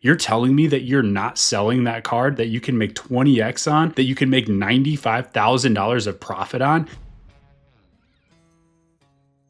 You're telling me that you're not selling that card that you can make 20x on, that you can make $95,000 of profit on?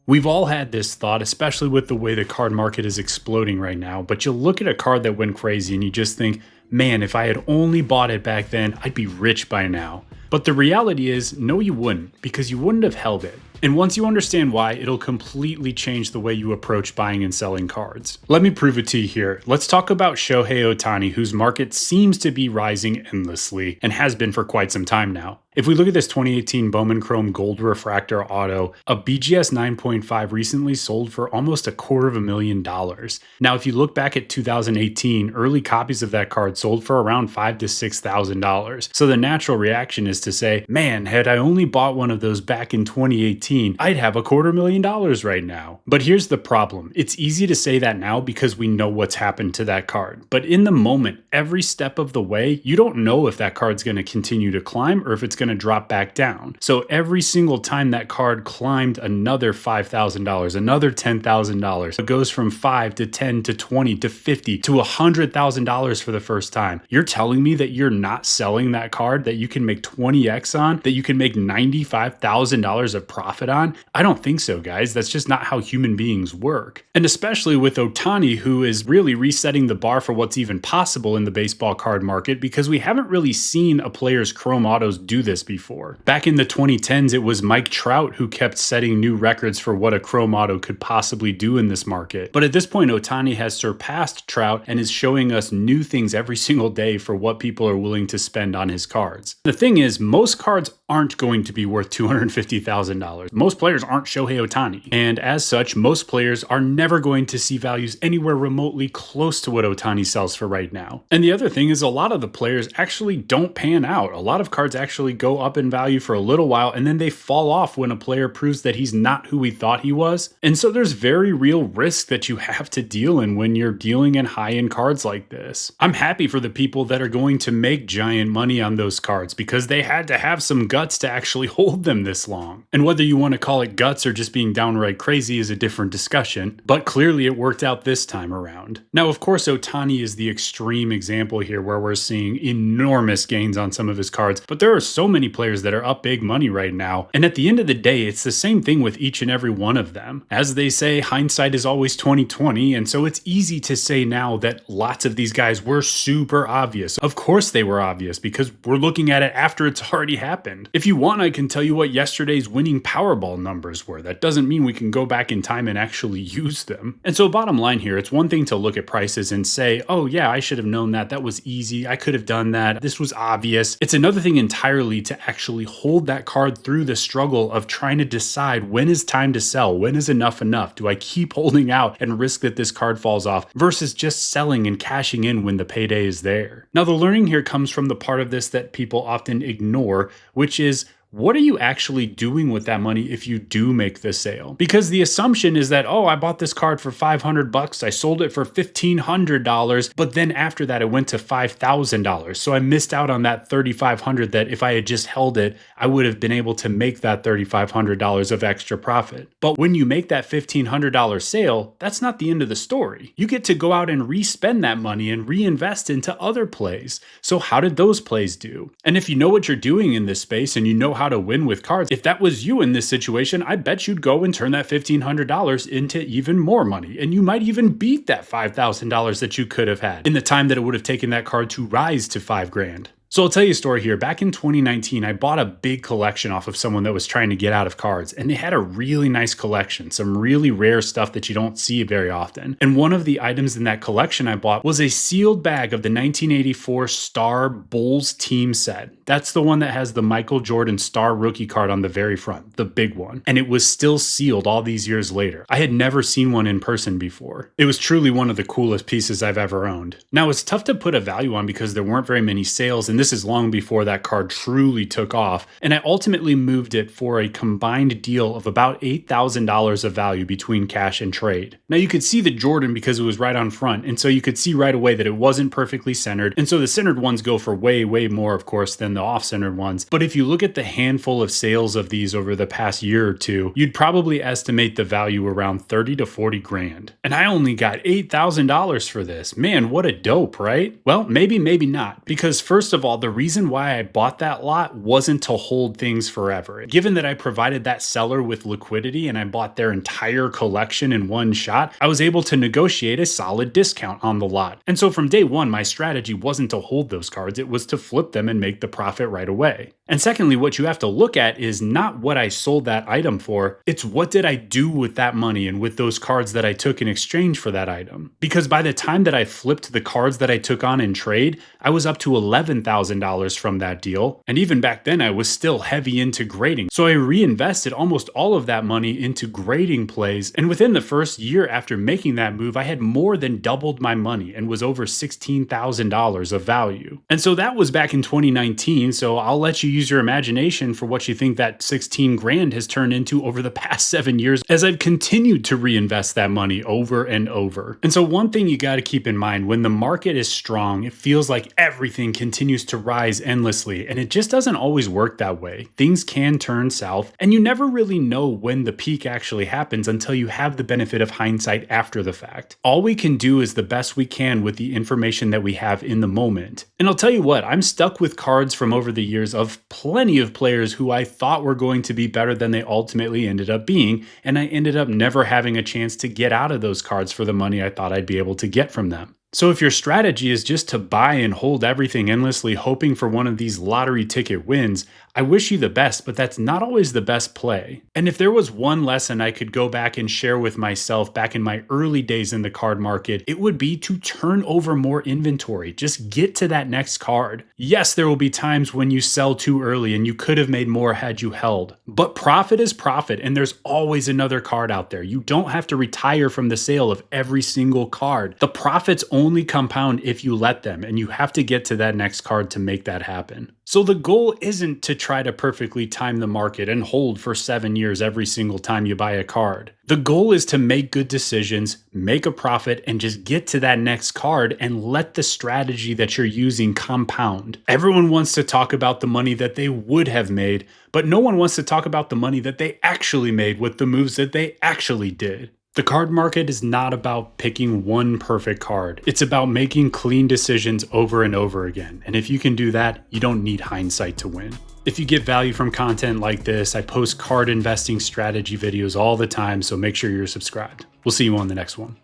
We've all had this thought, especially with the way the card market is exploding right now, but you look at a card that went crazy and you just think, man, if I had only bought it back then, I'd be rich by now. But the reality is, no, you wouldn't, because you wouldn't have held it. And once you understand why, it'll completely change the way you approach buying and selling cards. Let me prove it to you here. Let's talk about Shohei Ohtani, whose market seems to be rising endlessly and has been for quite some time now. If we look at this 2018 Bowman Chrome Gold Refractor Auto, a BGS 9.5 recently sold for almost $250,000. Now, if you look back at 2018, early copies of that card sold for around $5,000 to $6,000. So the natural reaction is to say, man, had I only bought one of those back in 2018, I'd have $250,000 right now. But here's the problem. It's easy to say that now because we know what's happened to that card. But in the moment, every step of the way, you don't know if that card's going to continue to climb or if it's going to drop back down. So every single time that card climbed another $5,000, another $10,000, it goes from 5 to 10 to 20 to 50 to $100,000 for the first time. You're telling me that you're not selling that card that you can make 20x on, that you can make $95,000 of profit on? I don't think so, guys. That's just not how human beings work. And especially with Ohtani, who is really resetting the bar for what's even possible in the baseball card market, because we haven't really seen a player's chrome autos do this before. Back in the 2010s, it was Mike Trout who kept setting new records for what a chrome auto could possibly do in this market. But at this point, Ohtani has surpassed Trout and is showing us new things every single day for what people are willing to spend on his cards. The thing is, most cards aren't going to be worth $250,000. Most players aren't Shohei Ohtani. And as such, most players are never going to see values anywhere remotely close to what Ohtani sells for right now. And the other thing is, a lot of the players actually don't pan out. A lot of cards actually go up in value for a little while and then they fall off when a player proves that he's not who we thought he was. And so there's very real risk that you have to deal in when you're dealing in high-end cards like this. I'm happy for the people that are going to make giant money on those cards because they had to have some guts to actually hold them this long. And whether you want to call it guts or just being downright crazy is a different discussion, but clearly it worked out this time around. Now, of course, Ohtani is the extreme example here where we're seeing enormous gains on some of his cards, but there are so many players that are up big money right now. And at the end of the day, it's the same thing with each and every one of them. As they say, hindsight is always 20/20, and so it's easy to say now that lots of these guys were super obvious. Of course they were obvious because we're looking at it after it's already happened. If you want, I can tell you what yesterday's winning Powerball numbers were. That doesn't mean we can go back in time and actually use them. And so bottom line here, it's one thing to look at prices and say, oh yeah, I should have known that. That was easy. I could have done that. This was obvious. It's another thing entirely to actually hold that card through the struggle of trying to decide when is time to sell, when is enough enough? Do I keep holding out and risk that this card falls off versus just selling and cashing in when the payday is there? Now the learning here comes from the part of this that people often ignore, which is, what are you actually doing with that money if you do make the sale? Because the assumption is that, oh, I bought this card for $500, I sold it for $1,500, but then after that it went to $5,000. So I missed out on that $3,500 that if I had just held it, I would have been able to make that $3,500 of extra profit. But when you make that $1,500 sale, that's not the end of the story. You get to go out and re-spend that money and reinvest into other plays. So how did those plays do? And if you know what you're doing in this space and you know how to win with cards, if that was you in this situation, I bet you'd go and turn that $1,500 into even more money. And you might even beat that $5,000 that you could have had in the time that it would have taken that card to rise to $5,000. So I'll tell you a story here. Back in 2019, I bought a big collection off of someone that was trying to get out of cards, and they had a really nice collection, some really rare stuff that you don't see very often. And one of the items in that collection I bought was a sealed bag of the 1984 Star Bulls team set. That's the one that has the Michael Jordan Star rookie card on the very front, the big one. And it was still sealed all these years later. I had never seen one in person before. It was truly one of the coolest pieces I've ever owned. Now, it's tough to put a value on because there weren't very many sales, and this this is long before that card truly took off, and I ultimately moved it for a combined deal of about $8,000 of value between cash and trade. Now you could see the Jordan because it was right on front, and so you could see right away that it wasn't perfectly centered, and so the centered ones go for way more, of course, than the off-centered ones. But if you look at the handful of sales of these over the past year or two, you'd probably estimate the value around 30 to 40 grand. And I only got $8,000 for this. Man, what a dope, right? Well, maybe not. Because first of all, the reason why I bought that lot wasn't to hold things forever. Given that I provided that seller with liquidity and I bought their entire collection in one shot, I was able to negotiate a solid discount on the lot. And so from day one, my strategy wasn't to hold those cards, it was to flip them and make the profit right away. And secondly, what you have to look at is not what I sold that item for, it's what did I do with that money and with those cards that I took in exchange for that item. Because by the time that I flipped the cards that I took on in trade, I was up to $11,000 from that deal. And even back then, I was still heavy into grading. So I reinvested almost all of that money into grading plays. And within the first year after making that move, I had more than doubled my money and was over $16,000 of value. And so that was back in 2019. So I'll let you use your imagination for what you think that 16 grand has turned into over the past 7 years as I've continued to reinvest that money over and over. And so one thing you got to keep in mind, when the market is strong, it feels like everything continues to rise endlessly, and it just doesn't always work that way. Things can turn south, and you never really know when the peak actually happens until you have the benefit of hindsight after the fact. All we can do is the best we can with the information that we have in the moment. And I'll tell you what, I'm stuck with cards from over the years of plenty of players who I thought were going to be better than they ultimately ended up being, and I ended up never having a chance to get out of those cards for the money I thought I'd be able to get from them. So if your strategy is just to buy and hold everything endlessly, hoping for one of these lottery ticket wins, I wish you the best, but that's not always the best play. And if there was one lesson I could go back and share with myself back in my early days in the card market, it would be to turn over more inventory. Just get to that next card. Yes, there will be times when you sell too early and you could have made more had you held. But profit is profit, and there's always another card out there. You don't have to retire from the sale of every single card. The profits only compound if you let them, and you have to get to that next card to make that happen. So the goal isn't to try to perfectly time the market and hold for 7 years every single time you buy a card. The goal is to make good decisions, make a profit, and just get to that next card and let the strategy that you're using compound. Everyone wants to talk about the money that they would have made, but no one wants to talk about the money that they actually made with the moves that they actually did. The card market is not about picking one perfect card. It's about making clean decisions over and over again. And if you can do that, you don't need hindsight to win. If you get value from content like this, I post card investing strategy videos all the time, so make sure you're subscribed. We'll see you on the next one.